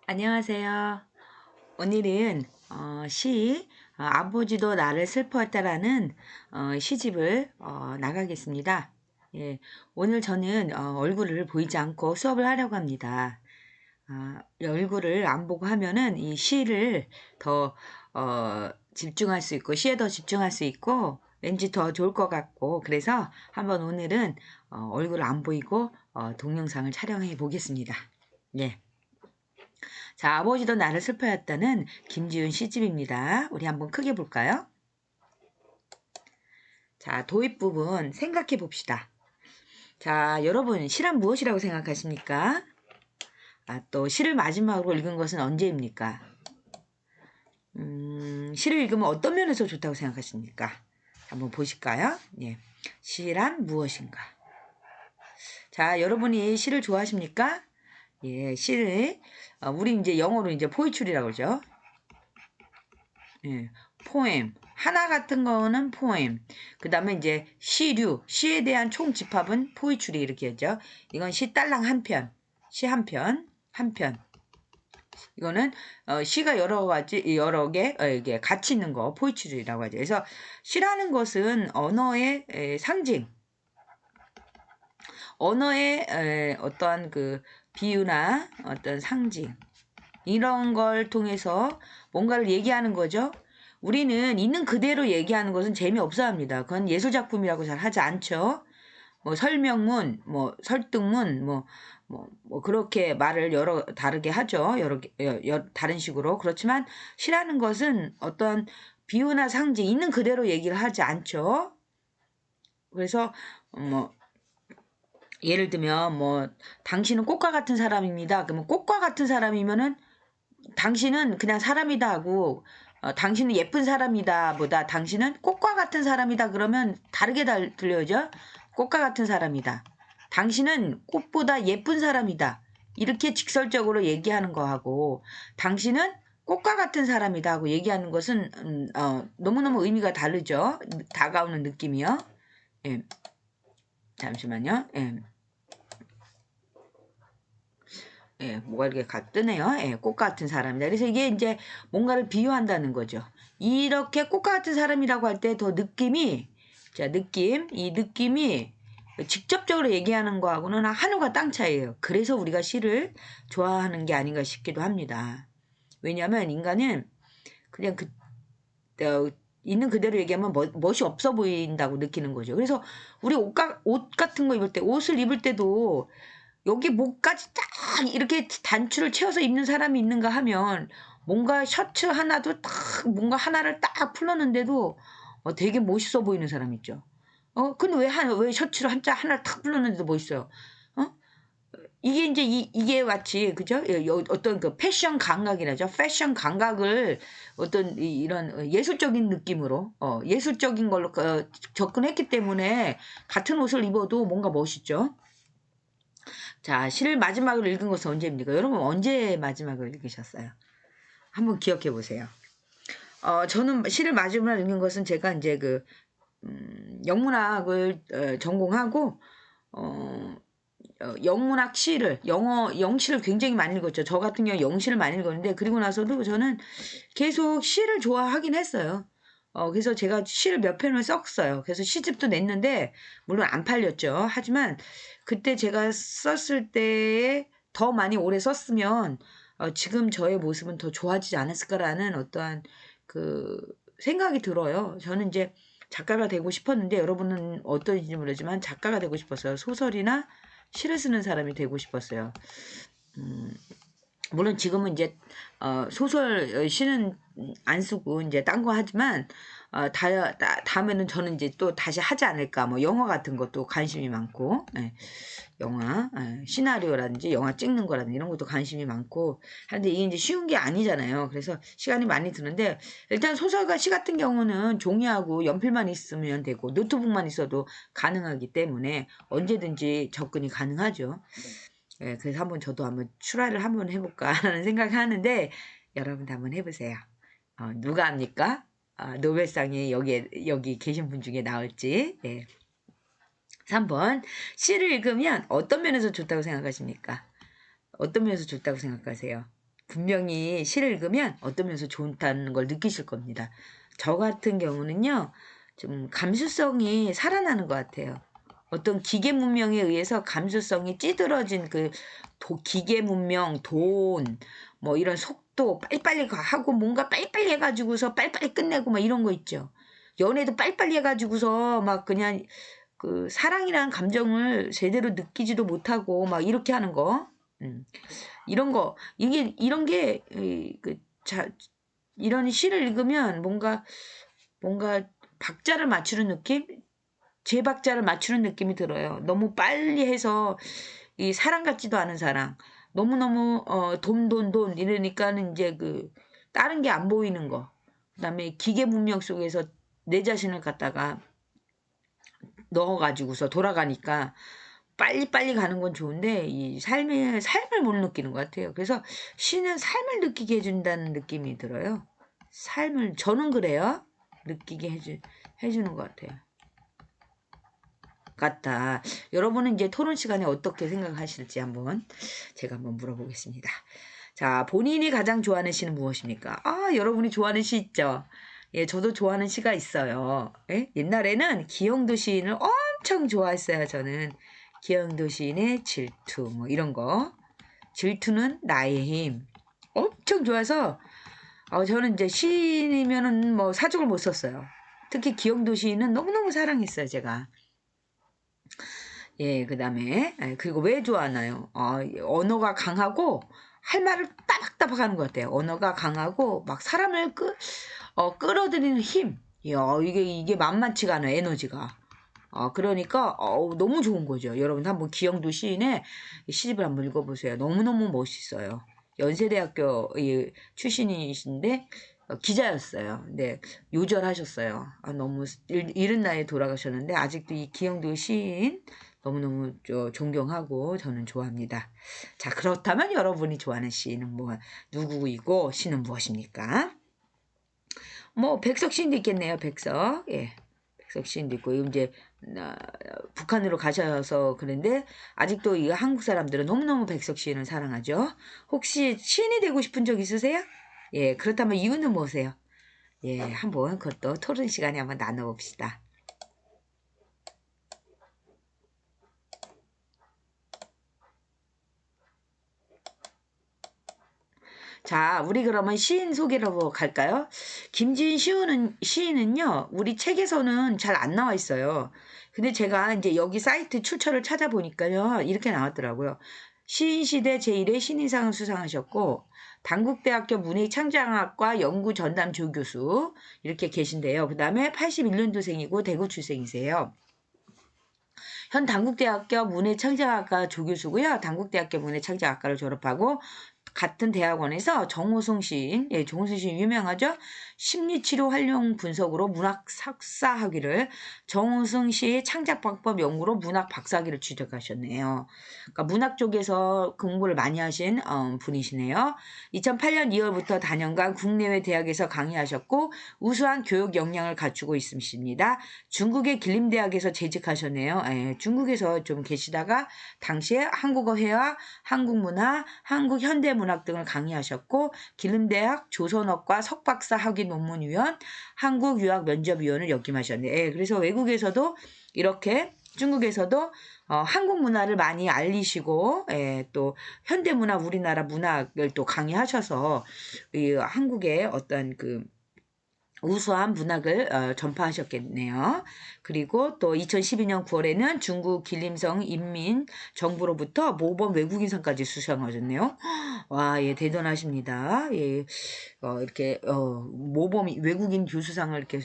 안녕하세요. 오늘은 아버지도 나를 슬퍼했다라는 시집을 나가겠습니다. 예, 오늘 저는 얼굴을 보이지 않고 수업을 하려고 합니다. 얼굴을 안 보고 하면은 이 시를 더 집중할 수 있고 시에 더 집중할 수 있고 왠지 더 좋을 것 같고 그래서 한번 오늘은 얼굴을 안 보이고 동영상을 촬영해 보겠습니다. 예. 자, 아버지도 나를 슬퍼했다는 김지훈 시집입니다. 우리 한번 크게 볼까요? 자, 도입 부분 생각해 봅시다. 자, 여러분 시란 무엇이라고 생각하십니까? 또 시를 마지막으로 읽은 것은 언제입니까? 시를 읽으면 어떤 면에서 좋다고 생각하십니까? 한번 보실까요? 예. 시란 무엇인가? 자, 여러분이 시를 좋아하십니까? 예, 시를 우리 이제 영어로 이제 포이츄리라고 그러죠. 예, 포엠. 하나 같은 거는 포엠. 그 다음에 이제 시류. 시에 대한 총 집합은 포이츄리 이렇게 하죠. 이건 시 딸랑 한 편. 시 한 편. 한 편. 이거는 시가 여러 가지 여러 개 이게 같이 있는 거 포이츄리라고 하죠. 그래서 시라는 것은 언어의 상징. 언어의 어떤 그 비유나 어떤 상징 이런 걸 통해서 뭔가를 얘기하는 거죠. 우리는 있는 그대로 얘기하는 것은 재미없어 합니다. 그건 예술작품이라고 잘 하지 않죠. 뭐 설명문, 뭐 설득문, 뭐 그렇게 말을 여러 다르게 하죠. 다른 식으로. 그렇지만 시라는 것은 어떤 비유나 상징 있는 그대로 얘기를 하지 않죠. 그래서 뭐 예를 들면 뭐 당신은 꽃과 같은 사람입니다. 그러면 꽃과 같은 사람이면은 당신은 그냥 사람이다 하고 당신은 예쁜 사람이다 보다 당신은 꽃과 같은 사람이다 그러면 다르게 들려죠. 꽃과 같은 사람이다. 당신은 꽃보다 예쁜 사람이다. 이렇게 직설적으로 얘기하는 거하고 당신은 꽃과 같은 사람이다 하고 얘기하는 것은 너무너무 의미가 다르죠. 다가오는 느낌이요. 예. 잠시만요. 예. 예, 뭐가 이렇게 뜨네요. 예, 꽃 같은 사람이다. 그래서 이게 이제 뭔가를 비유한다는 거죠. 이렇게 꽃 같은 사람이라고 할 때 더 느낌이, 자, 이 느낌이 직접적으로 얘기하는 거하고는 하늘과 땅 차이예요. 그래서 우리가 시를 좋아하는 게 아닌가 싶기도 합니다. 왜냐하면 인간은 그냥 있는 그대로 얘기하면 멋이 없어 보인다고 느끼는 거죠. 그래서 우리 옷 같은 거 입을 때, 옷을 입을 때도 여기 목까지 딱 이렇게 단추를 채워서 입는 사람이 있는가 하면 뭔가 셔츠 하나도 딱 뭔가 하나를 딱 풀렀는데도 되게 멋있어 보이는 사람 있죠. 근데 왜 셔츠를 하나를 탁 풀렀는데도 멋있어요? 어? 이게 이제 이게 마치 그죠? 어떤 그 패션 감각이라죠. 패션 감각을 어떤 이런 예술적인 느낌으로 예술적인 걸로 접근했기 때문에 같은 옷을 입어도 뭔가 멋있죠. 자, 시를 마지막으로 읽은 것은 언제입니까? 여러분 언제 마지막으로 읽으셨어요? 한번 기억해 보세요. 저는 시를 마지막으로 읽은 것은 제가 이제 영문학을 전공하고 영문학 시를 영시를 굉장히 많이 읽었죠. 저 같은 경우 영시를 많이 읽었는데 그리고 나서도 저는 계속 시를 좋아하긴 했어요. 그래서 제가 시를 몇 편을 썼어요. 그래서 시집도 냈는데 물론 안 팔렸죠. 하지만 그때 제가 썼을 때에 더 많이 오래 썼으면 지금 저의 모습은 더 좋아지지 않았을까라는 어떠한 그 생각이 들어요. 저는 이제 작가가 되고 싶었는데 여러분은 어떤지 모르지만 작가가 되고 싶었어요. 소설이나 시를 쓰는 사람이 되고 싶었어요. 물론 지금은 이제 소설 시는 안 쓰고 이제 딴 거 하지만 다음에는 저는 이제 또 다시 하지 않을까. 뭐 영화 같은 것도 관심이 많고 영화 시나리오라든지 영화 찍는 거라든지 이런 것도 관심이 많고 하는데 이게 이제 쉬운 게 아니잖아요. 그래서 시간이 많이 드는데 일단 소설과 시 같은 경우는 종이하고 연필만 있으면 되고 노트북만 있어도 가능하기 때문에 언제든지 접근이 가능하죠. 예, 그래서 저도 한번 출하를 한번 해볼까 하는 생각을 하는데 여러분도 한번 해보세요. 누가 합니까? 노벨상이 여기 계신 분 중에 나올지. 예. 3번. 시를 읽으면 어떤 면에서 좋다고 생각하십니까? 어떤 면에서 좋다고 생각하세요? 분명히 시를 읽으면 어떤 면에서 좋다는 걸 느끼실 겁니다. 저 같은 경우는요, 좀 감수성이 살아나는 것 같아요. 어떤 기계 문명에 의해서 감수성이 찌들어진 그 기계 문명, 돈, 뭐 이런 속도 빨리빨리 하고 뭔가 빨리빨리 해가지고서 빨리빨리 끝내고 막 이런 거 있죠. 연애도 빨리빨리 해가지고서 막 그냥 그 사랑이라는 감정을 제대로 느끼지도 못하고 막 이렇게 하는 거. 이런 거, 이런 게, 이런 시를 읽으면 뭔가 박자를 맞추는 느낌? 제 박자를 맞추는 느낌이 들어요. 너무 빨리 해서 이 사랑 같지도 않은 사랑. 너무너무, 돈, 이러니까는 이제 다른 게 안 보이는 거. 그 다음에 기계 문명 속에서 내 자신을 갖다가 넣어가지고서 돌아가니까 빨리빨리 가는 건 좋은데 이 삶을 못 느끼는 것 같아요. 그래서 시는 삶을 느끼게 해준다는 느낌이 들어요. 저는 그래요. 느끼게 해주는 것 같다. 여러분은 이제 토론 시간에 어떻게 생각하실지 제가 한번 물어보겠습니다. 자, 본인이 가장 좋아하는 시는 무엇입니까? 여러분이 좋아하는 시 있죠? 예, 저도 좋아하는 시가 있어요. 예? 옛날에는 기영도 시인을 엄청 좋아했어요, 저는. 기영도 시인의 질투, 뭐 이런 거. 질투는 나의 힘. 엄청 좋아서, 저는 이제 시인이면은 뭐 사족을 못 썼어요. 특히 기영도 시인은 너무너무 사랑했어요, 제가. 예, 그 다음에, 그리고 왜 좋아하나요? 언어가 강하고, 할 말을 따박따박 하는 것 같아요. 언어가 강하고, 막 사람을 끌어들이는 힘. 이야, 이게 만만치가 않아요, 에너지가. 그러니까, 너무 좋은 거죠. 여러분, 한번 기영도 시인의 시집을 한번 읽어보세요. 너무너무 멋있어요. 연세대학교 출신이신데, 기자였어요. 근데 요절하셨어요. 너무 이른 나이에 돌아가셨는데, 아직도 이 기영도 시인, 너무너무 존경하고 저는 좋아합니다. 자, 그렇다면 여러분이 좋아하는 시인은 누구이고 시는 무엇입니까? 뭐 백석 시인도 있겠네요. 백석. 예. 백석 시인도 있고 이제 북한으로 가셔서 그런데 아직도 이 한국 사람들은 너무너무 백석 시인을 사랑하죠. 혹시 시인이 되고 싶은 적 있으세요? 예, 그렇다면 이유는 뭐세요? 예, 한번 그것도 토론 시간에 한번 나눠봅시다. 자, 우리 그러면 시인 소개로 갈까요? 김지인 시인은요, 우리 책에서는 잘 안 나와 있어요. 근데 제가 이제 여기 사이트 출처를 찾아보니까요, 이렇게 나왔더라고요. 시인시대 제1회 신인상을 수상하셨고, 단국대학교 문해창작학과 연구 전담 조교수, 이렇게 계신데요. 그 다음에 81년도생이고 대구 출생이세요. 현 단국대학교 문해창작학과 조교수고요. 단국대학교 문해창작학과를 졸업하고 같은 대학원에서 정호승 시인, 정호승 시인 유명하죠? 심리치료 활용 분석으로 문학 석사학위를, 정호승 시의 창작방법 연구로 문학 박사학위를 취득하셨네요. 그러니까 문학 쪽에서 공부를 많이 하신 분이시네요. 2008년 2월부터 단연간 국내외 대학에서 강의하셨고 우수한 교육 역량을 갖추고 있으십니다. 중국의 길림대학에서 재직하셨네요. 중국에서 좀 계시다가 당시에 한국어회화, 한국문화, 한국현대문학 등을 강의하셨고 길림대학 조선어과 석박사 학위 논문위원, 한국유학면접위원을 역임하셨네요. 그래서 외국에서도 이렇게 중국에서도 한국 문화를 많이 알리시고 또 현대문화 우리나라 문학을 또 강의하셔서 이 한국의 어떤 우수한 문학을 전파하셨겠네요. 그리고 또 2012년 9월에는 중국 길림성 인민정부로부터 모범 외국인상까지 수상하셨네요. 와, 예, 대단하십니다. 예, 이렇게 모범 외국인 교수상을 이렇게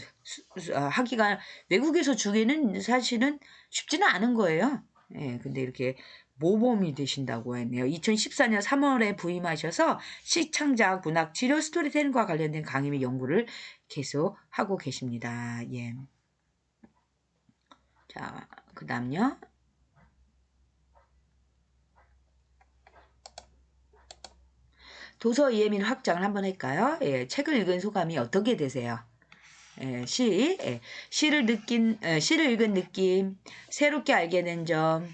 하기가 외국에서 주기는 사실은 쉽지는 않은 거예요. 예, 근데 이렇게 모범이 되신다고 했네요. 2014년 3월에 부임하셔서 시창작, 문학, 치료, 스토리텔링과 관련된 강의 및 연구를 계속 하고 계십니다. 예. 자, 그 다음요. 도서 이해민 확장을 한번 할까요? 예, 책을 읽은 소감이 어떻게 되세요? 시를 읽은 느낌, 새롭게 알게 된 점,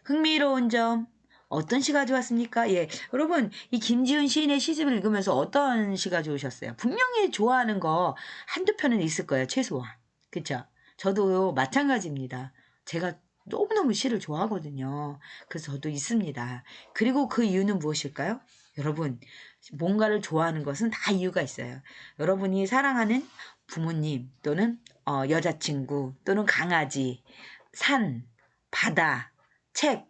흥미로운 점, 어떤 시가 좋았습니까? 예, 여러분 이 김지은 시인의 시집을 읽으면서 어떤 시가 좋으셨어요? 분명히 좋아하는 거 한두 편은 있을 거예요, 최소한. 그쵸? 저도 마찬가지입니다. 제가 너무너무 시를 좋아하거든요. 그래서 저도 있습니다. 그리고 그 이유는 무엇일까요? 여러분, 뭔가를 좋아하는 것은 다 이유가 있어요. 여러분이 사랑하는 부모님 또는 여자친구 또는 강아지, 산, 바다, 책,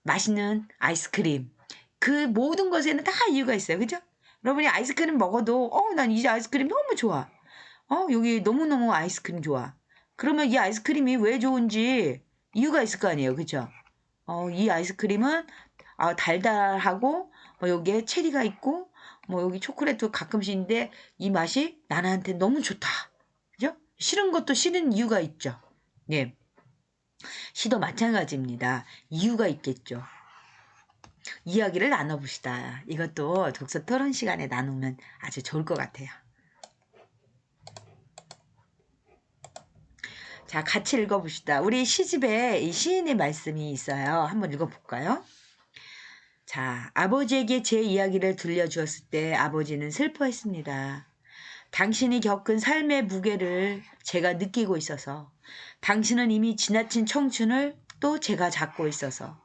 맛있는 아이스크림. 그 모든 것에는 다 이유가 있어요. 그죠? 여러분이 아이스크림 먹어도 난 이 아이스크림 너무 좋아. 여기 너무너무 아이스크림 좋아. 그러면 이 아이스크림이 왜 좋은지 이유가 있을 거 아니에요. 그죠? 이 아이스크림은 달달하고 뭐 여기에 체리가 있고 뭐 여기 초콜릿도 가끔씩 있는데 이 맛이 나한테 너무 좋다. 그죠? 싫은 것도 싫은 이유가 있죠. 네. 시도 마찬가지입니다. 이유가 있겠죠. 이야기를 나눠봅시다. 이것도 독서 토론 시간에 나누면 아주 좋을 것 같아요. 자, 같이 읽어봅시다. 우리 시집에 이 시인의 말씀이 있어요. 한번 읽어볼까요? 자, 아버지에게 제 이야기를 들려주었을 때 아버지는 슬퍼했습니다. 당신이 겪은 삶의 무게를 제가 느끼고 있어서, 당신은 이미 지나친 청춘을 또 제가 잡고 있어서,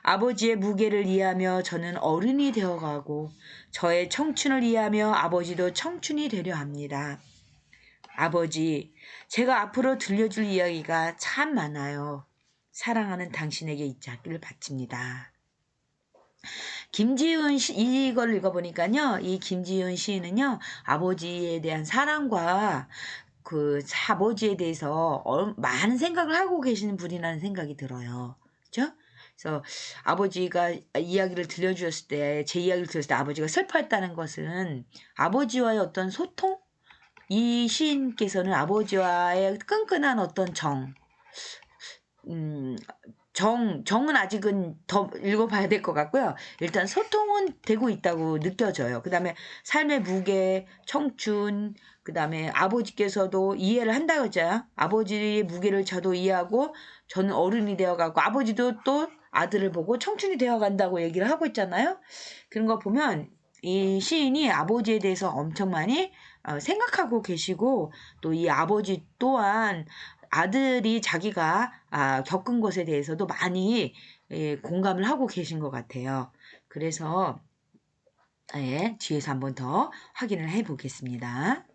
아버지의 무게를 이해하며 저는 어른이 되어가고 저의 청춘을 이해하며 아버지도 청춘이 되려 합니다. 아버지, 제가 앞으로 들려줄 이야기가 참 많아요. 사랑하는 당신에게 이 작기를 바칩니다. 김지은 시, 이걸 읽어보니까요, 이 김지은 시인은요, 아버지에 대한 사랑과 그 아버지에 대해서 많은 생각을 하고 계시는 분이라는 생각이 들어요. 그죠? 그래서 아버지가 이야기를 들려주었을 때, 제 이야기를 들었을 때 아버지가 슬퍼했다는 것은 아버지와의 어떤 소통? 이 시인께서는 아버지와의 끈끈한 어떤 정은 아직은 더 읽어봐야 될 것 같고요. 일단 소통은 되고 있다고 느껴져요. 그 다음에 삶의 무게, 청춘, 그 다음에 아버지께서도 이해를 한다고 했잖아요. 아버지의 무게를 저도 이해하고 저는 어른이 되어가고 아버지도 또 아들을 보고 청춘이 되어간다고 얘기를 하고 있잖아요. 그런 거 보면 이 시인이 아버지에 대해서 엄청 많이 생각하고 계시고 또 이 아버지 또한 아들이 자기가 겪은 것에 대해서도 많이 공감을 하고 계신 것 같아요. 그래서 뒤에서 한번 더 확인을 해 보겠습니다.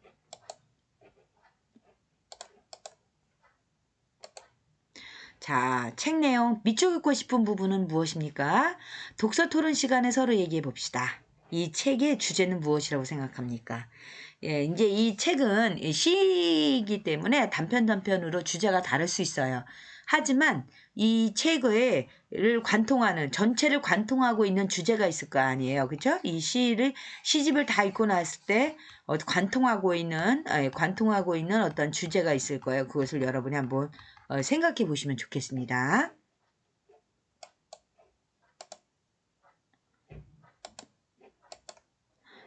자, 책 내용 밑줄 긋고 싶은 부분은 무엇입니까? 독서 토론 시간에 서로 얘기해 봅시다. 이 책의 주제는 무엇이라고 생각합니까? 예, 이제 이 책은 시이기 때문에 단편으로 주제가 다를 수 있어요. 하지만 이 책을 관통하는, 전체를 관통하고 있는 주제가 있을 거 아니에요. 그죠? 이 시집을 다 읽고 났을 때, 관통하고 있는 어떤 주제가 있을 거예요. 그것을 여러분이 한번 생각해 보시면 좋겠습니다.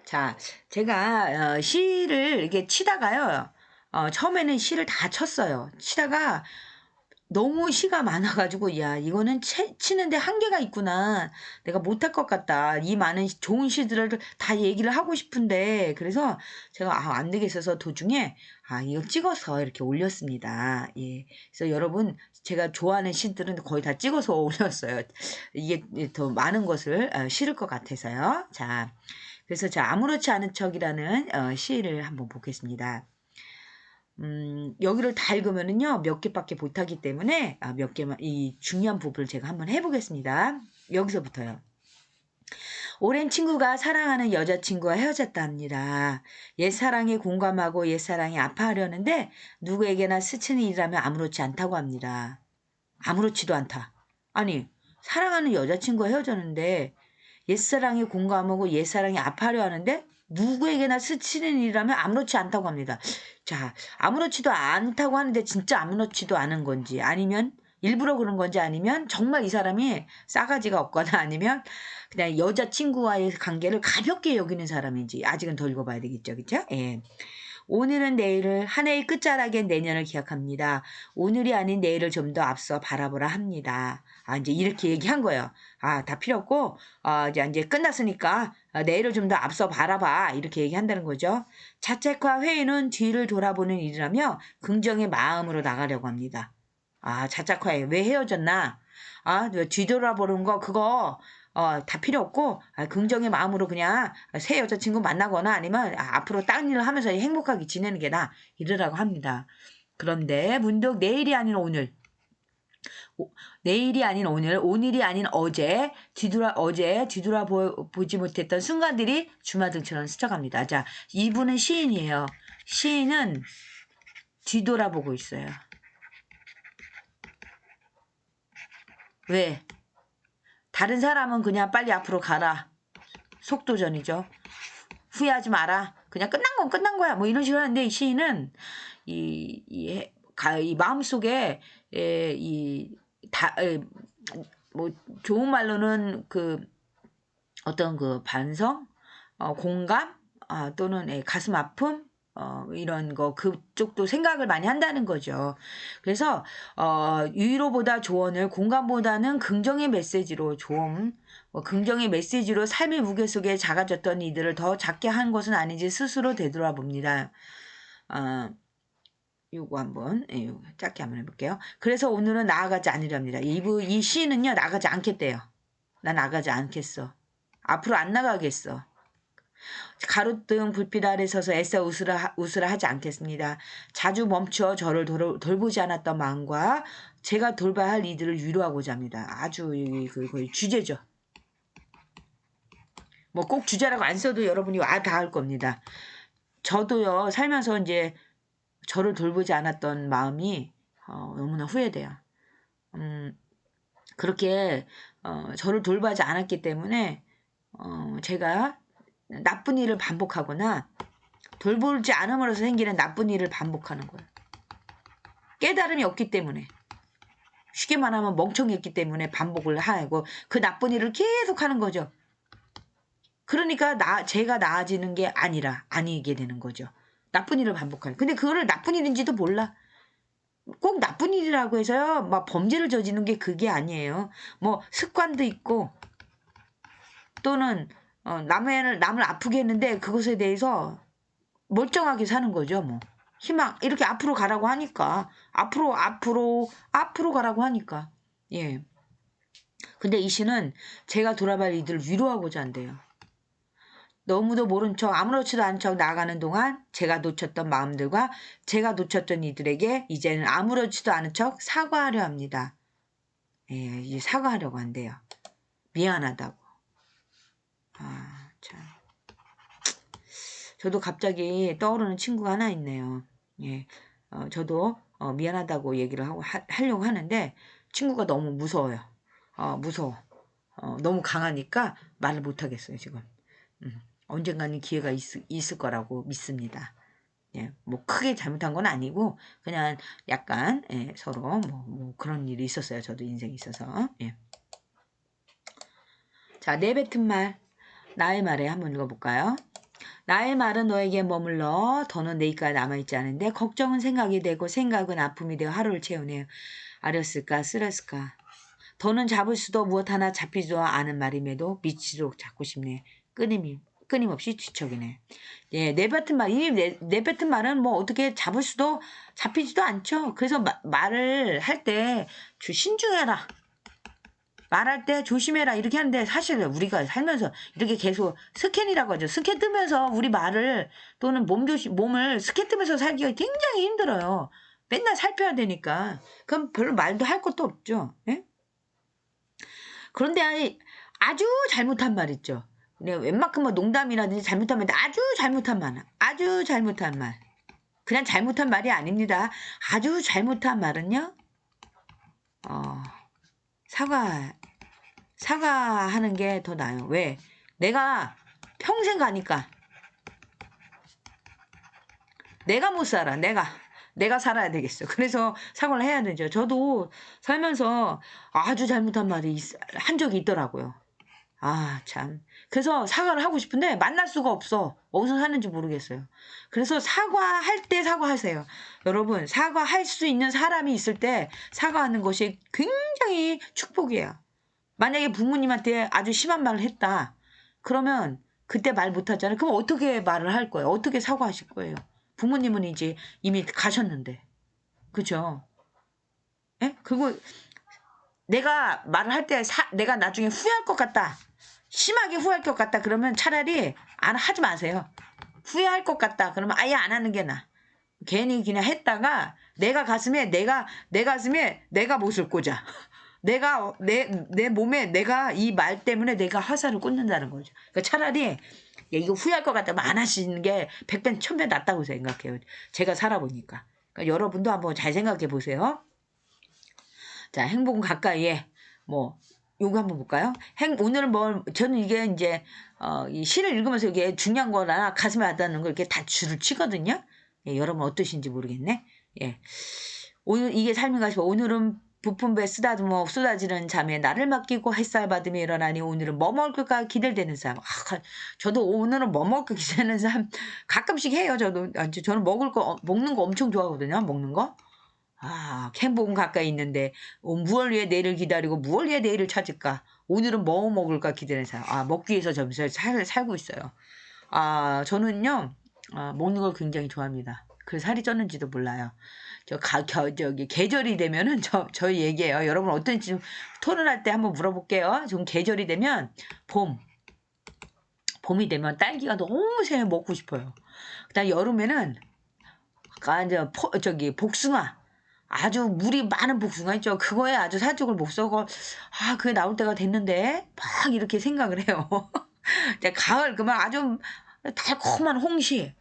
자, 제가 시를 이렇게 치다가요. 처음에는 시를 다 쳤어요. 치다가 너무 시가 많아가지고 야 이거는 치는데 한계가 있구나. 내가 못할 것 같다. 이 많은 좋은 시들을 다 얘기를 하고 싶은데 그래서 제가 안 되겠어서 도중에 이거 찍어서 이렇게 올렸습니다. 예. 그래서 여러분 제가 좋아하는 시들은 거의 다 찍어서 올렸어요. 이게 더 많은 것을 실을 것 같아서요. 자, 그래서 아무렇지 않은 척이라는 시를 한번 보겠습니다. 여기를 다 읽으면은요, 몇 개밖에 못하기 때문에, 몇 개만, 이 중요한 부분을 제가 한번 해보겠습니다. 여기서부터요. 오랜 친구가 사랑하는 여자친구와 헤어졌다 합니다. 옛사랑에 공감하고 옛사랑이 아파하려는데, 누구에게나 스치는 일이라면 아무렇지 않다고 합니다. 아무렇지도 않다. 아니, 사랑하는 여자친구와 헤어졌는데, 옛사랑에 공감하고 옛사랑이 아파하려 하는데, 누구에게나 스치는 일이라면 아무렇지 않다고 합니다. 자, 아무렇지도 않다고 하는데 진짜 아무렇지도 않은 건지 아니면 일부러 그런 건지 아니면 정말 이 사람이 싸가지가 없거나 아니면 그냥 여자친구와의 관계를 가볍게 여기는 사람인지 아직은 더 읽어봐야 되겠죠. 그쵸? 예. 오늘은 내일을, 한 해의 끝자락엔 내년을 기약합니다. 오늘이 아닌 내일을 좀 더 앞서 바라보라 합니다. 이제 이렇게 얘기한 거예요. 다 필요 없고, 이제 끝났으니까 내일을 좀 더 앞서 바라봐. 이렇게 얘기한다는 거죠. 자책과 회의는 뒤를 돌아보는 일이라며 긍정의 마음으로 나가려고 합니다. 자책화에 왜 헤어졌나? 뒤돌아보는 거, 그거, 다 필요 없고, 긍정의 마음으로 그냥 새 여자친구 만나거나 아니면 앞으로 다른 일을 하면서 행복하게 지내는 게 나아. 이러라고 합니다. 그런데 문득 내일이 아닌 오늘, 내일이 아닌 오늘, 오늘이 아닌 어제 뒤돌아보지 못했던 순간들이 주마등처럼 스쳐갑니다. 자, 이분은 시인이에요. 시인은 뒤돌아보고 있어요. 왜? 다른 사람은 그냥 빨리 앞으로 가라. 속도전이죠. 후회하지 마라. 그냥 끝난 건 끝난 거야. 뭐 이런 식으로 하는데 이 시인은 이 마음속에 뭐 좋은 말로는 어떤 반성, 공감, 또는 가슴 아픔, 이런 거 그쪽도 생각을 많이 한다는 거죠. 그래서 위로보다 조언을, 공감보다는 긍정의 메시지로 긍정의 메시지로 삶의 무게 속에 작아졌던 이들을 더 작게 한 것은 아닌지 스스로 되돌아봅니다. 요거 한번 짧게 한번 해볼게요. 그래서 오늘은 나아가지 않으렵니다. 이 시인은요, 나가지 않겠대요. 나 나가지 않겠어. 앞으로 안 나가겠어. 가로등 불빛 아래 서서 애써 웃으라 하지 않겠습니다. 자주 멈춰 저를 돌보지 않았던 마음과 제가 돌봐야 할 이들을 위로하고자 합니다. 아주 거의 주제죠. 뭐 꼭 주제라고 안 써도 여러분이 다 할 겁니다. 저도요, 살면서 이제 저를 돌보지 않았던 마음이 너무나 후회돼요. 그렇게 저를 돌보지 않았기 때문에 제가 나쁜 일을 반복하거나 돌보지 않음으로써 생기는 나쁜 일을 반복하는 거예요. 깨달음이 없기 때문에, 쉽게 말하면 멍청했기 때문에 반복을 하고 그 나쁜 일을 계속 하는 거죠. 그러니까 제가 나아지는 게 아니게 되는 거죠. 나쁜 일을 반복하는. 근데 그거를 나쁜 일인지도 몰라. 꼭 나쁜 일이라고 해서요, 막 범죄를 저지르는 게 그게 아니에요. 뭐 습관도 있고, 또는 남을 아프게 했는데 그것에 대해서 멀쩡하게 사는 거죠. 뭐 희망, 이렇게 앞으로 가라고 하니까, 앞으로 가라고 하니까. 예. 근데 이 시는 제가 돌아갈 이들을 위로하고자 한대요. 너무도 모른 척, 아무렇지도 않은 척 나아가는 동안 제가 놓쳤던 마음들과 제가 놓쳤던 이들에게 이제는 아무렇지도 않은 척 사과하려 합니다. 예, 이제 사과하려고 한대요. 미안하다고. 참. 저도 갑자기 떠오르는 친구가 하나 있네요. 예, 저도 미안하다고 얘기를 하려고 하는데 친구가 너무 무서워요. 무서워. 너무 강하니까 말을 못하겠어요, 지금. 언젠가는 기회가 있을 거라고 믿습니다. 예, 뭐 크게 잘못한 건 아니고 그냥 약간 서로 뭐 그런 일이 있었어요. 저도 인생에 있어서. 예. 자, 내뱉은 말. 나의 말에 한번 읽어볼까요? 나의 말은 너에게 머물러 더는 내일까지 남아있지 않은데 걱정은 생각이 되고 생각은 아픔이 되어 하루를 채우네요. 아렸을까 쓰렸을까. 더는 잡을 수도 무엇 하나 잡히지도 않은 말임에도 미치도록 잡고 싶네. 끊임없이 뒤척이네. 예, 내뱉은 말. 이 내뱉은 말은 뭐 어떻게 잡을 수도 잡히지도 않죠. 그래서 말을 할 때 신중해라. 말할 때 조심해라 이렇게 하는데 사실 우리가 살면서 이렇게 계속 스캔이라고 하죠. 스캔 뜨면서 우리 말을 또는 몸을 스캔 뜨면서 살기가 굉장히 힘들어요. 맨날 살펴야 되니까. 그럼 별로 말도 할 것도 없죠. 예? 그런데 아주 잘못한 말 있죠. 웬만큼 뭐 농담이라든지 잘못한 말, 아주 잘못한 말. 그냥 잘못한 말이 아닙니다. 아주 잘못한 말은요. 사과하는 게 더 나아요. 왜? 내가 평생 가니까 내가 못 살아. 내가 살아야 되겠어. 그래서 사과를 해야 되죠. 저도 살면서 아주 잘못한 말이 한 적이 있더라고요. 참. 그래서 사과를 하고 싶은데 만날 수가 없어. 어디서 사는지 모르겠어요. 그래서 사과할 때 사과하세요. 여러분, 사과할 수 있는 사람이 있을 때 사과하는 것이 굉장히 축복이에요. 만약에 부모님한테 아주 심한 말을 했다. 그러면 그때 말 못하잖아요. 그럼 어떻게 말을 할 거예요? 어떻게 사과하실 거예요? 부모님은 이제 이미 가셨는데. 그죠? 예? 그리고 내가 말을 할 때 내가 나중에 후회할 것 같다. 심하게 후회할 것 같다. 그러면 차라리 안 하지 마세요. 후회할 것 같다. 그러면 아예 안 하는 게 나아. 괜히 그냥 했다가 내가 가슴에 내가 못을 꽂아. 내가 내 몸에 내가 이 말 때문에 내가 화살을 꽂는다는 거죠. 그러니까 차라리 야, 이거 후회할 것 같다면 안 하시는 게 100배 1000배 낫다고 생각해요. 제가 살아보니까. 그러니까 여러분도 한번 잘 생각해 보세요. 자, 행복은 가까이에 뭐 요거 한번 볼까요? 오늘은 저는 이게 이제 이 시를 읽으면서 이게 중요한 거나 가슴에 와닿는 거 이렇게 다 줄을 치거든요. 예, 여러분 어떠신지 모르겠네. 예. 오늘 이게 삶인가 싶어. 오늘은 부푼 배 쓰다듬어 쏟아지는 잠에 나를 맡기고 햇살 받으며 일어나니 오늘은 뭐 먹을까 기대되는 삶. 저도 오늘은 뭐 먹을까 기대되는 삶 가끔씩 해요. 저는 먹는 거 엄청 좋아하거든요. 먹는 거. 행복은 가까이 있는데 무얼 위해 내일을 기다리고 무얼 위해 내일을 찾을까? 오늘은 뭐 먹을까 기대는 사람. 먹기 위해서 점점 살고 있어요. 저는요 먹는 걸 굉장히 좋아합니다. 그래서 살이 쪘는지도 몰라요. 저기 계절이 되면은 저 얘기해요. 여러분 어떤지 토론할 때 한번 물어볼게요. 좀 계절이 되면 봄이 되면 딸기가 너무 새해 먹고 싶어요. 그다음 여름에는 이제 복숭아. 아주 물이 많은 복숭아 있죠. 그거에 아주 살쪽을 못 썩어. 그게 나올 때가 됐는데 막 이렇게 생각을 해요. 이제 가을 그러면 아주 달콤한 홍시.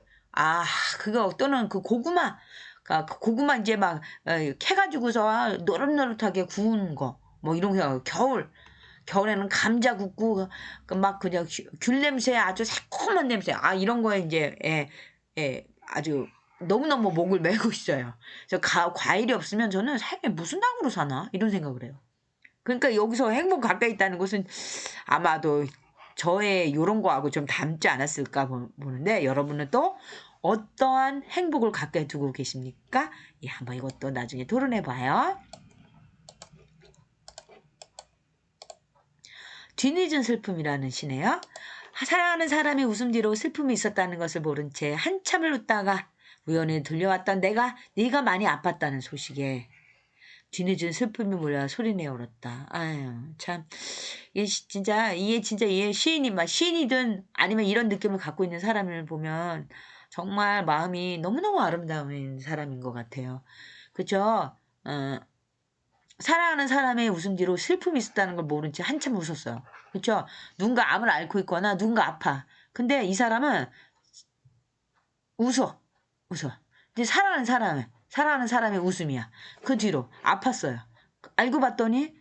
그거 또는 그 고구마. 그 고구마 이제 막 캐가지고서 노릇노릇하게 구운 거. 뭐 이런 거. 겨울에는 감자 굽고 막 그냥 귤 냄새 아주 새콤한 냄새. 이런 거에 이제 아주 너무너무 목을 메고 있어요. 그래서 과일이 없으면 저는 삶에 무슨 당으로 사나 이런 생각을 해요. 그러니까 여기서 행복 가까이 있다는 것은 아마도 저의 이런 거하고 좀 닮지 않았을까 보는데 여러분은 또 어떠한 행복을 가까이 두고 계십니까? 한번 이것도 나중에 토론해봐요. 뒤늦은 슬픔이라는 시네요. 사랑하는 사람이 웃음 뒤로 슬픔이 있었다는 것을 모른 채 한참을 웃다가 우연히 들려왔던 네가 많이 아팠다는 소식에 뒤늦은 슬픔이 몰려 소리내어 울었다. 참. 이게 진짜 시인이든 아니면 이런 느낌을 갖고 있는 사람을 보면 정말 마음이 너무너무 아름다운 사람인 것 같아요. 그죠? 사랑하는 사람의 웃음 뒤로 슬픔이 있었다는 걸 모른 채 한참 웃었어요. 그렇죠? 누군가 암을 앓고 있거나 누군가 아파. 근데 이 사람은 웃어. 근데 사랑하는 사람의 웃음이야. 그 뒤로 아팠어요. 알고 봤더니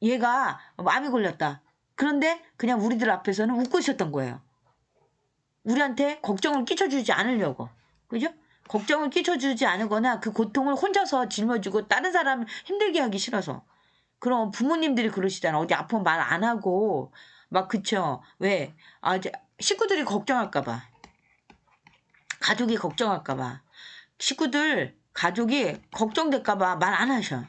얘가 암이 걸렸다. 그런데 그냥 우리들 앞에서는 웃고 있었던 거예요. 우리한테 걱정을 끼쳐주지 않으려고. 그죠? 걱정을 끼쳐주지 않거나 그 고통을 혼자서 짊어지고 다른 사람 힘들게 하기 싫어서. 그럼 부모님들이 그러시잖아. 어디 아프면 말 안 하고 막 그쵸? 왜? 이제 식구들이 걱정할까봐. 가족이 걱정할까봐. 가족이 걱정될까봐 말 안 하셔.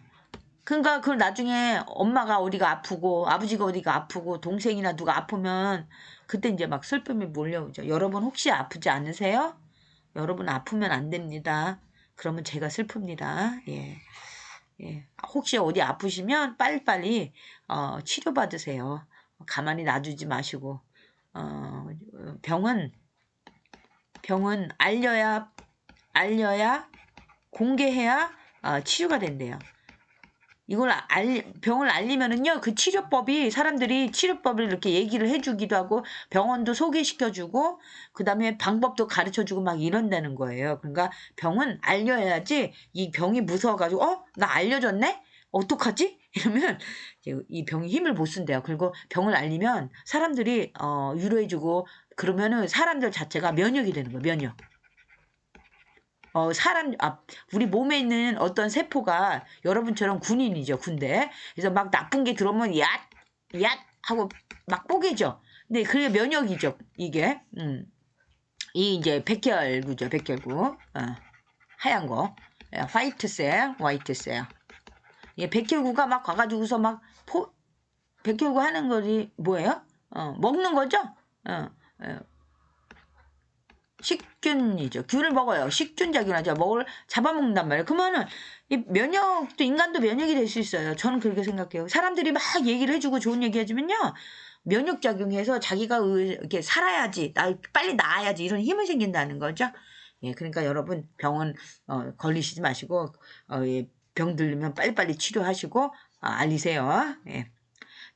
그러니까 그걸 나중에 엄마가 어디가 아프고 아버지가 어디가 아프고 동생이나 누가 아프면 그때 이제 막 슬픔이 몰려오죠. 여러분 혹시 아프지 않으세요? 여러분 아프면 안 됩니다. 그러면 제가 슬픕니다. 예. 혹시 어디 아프시면 빨리빨리 치료받으세요. 가만히 놔두지 마시고 병은 알려야 공개해야 치료가 된대요. 이걸 병을 알리면은요, 그 사람들이 치료법을 이렇게 얘기를 해주기도 하고, 병원도 소개시켜주고, 그 다음에 방법도 가르쳐주고 막 이런다는 거예요. 그러니까 병은 알려야지, 이 병이 무서워가지고, 나 알려줬네? 어떡하지? 이러면, 이 병이 힘을 못 쓴대요. 그리고 병을 알리면 사람들이, 위로해주고, 그러면은 사람들 자체가 면역이 되는 거예요, 면역. 우리 몸에 있는 어떤 세포가 여러분처럼 군인이죠, 군대. 그래서 막 나쁜 게 들어오면 얏 하고 막 뽀개죠. 근데 그게 면역이죠, 이게. 이 이제 백혈구죠, 백혈구. 하얀 거. 화이트셀. 예, 백혈구가 막 가가지고서 막 백혈구 하는 거지, 뭐예요? 먹는 거죠? 어, 식균이죠. 균을 먹어요. 식균작용하죠. 잡아먹는단 말이에요. 그러면은 이 면역도 인간도 면역이 될 수 있어요. 저는 그렇게 생각해요. 사람들이 막 얘기를 해주고 좋은 얘기 해주면요. 면역 작용해서 자기가 이렇게 살아야지, 빨리 나아야지 이런 힘이 생긴다는 거죠. 예, 그러니까 여러분 병원 걸리시지 마시고 예, 병 들리면 빨리빨리 치료하시고 알리세요. 예.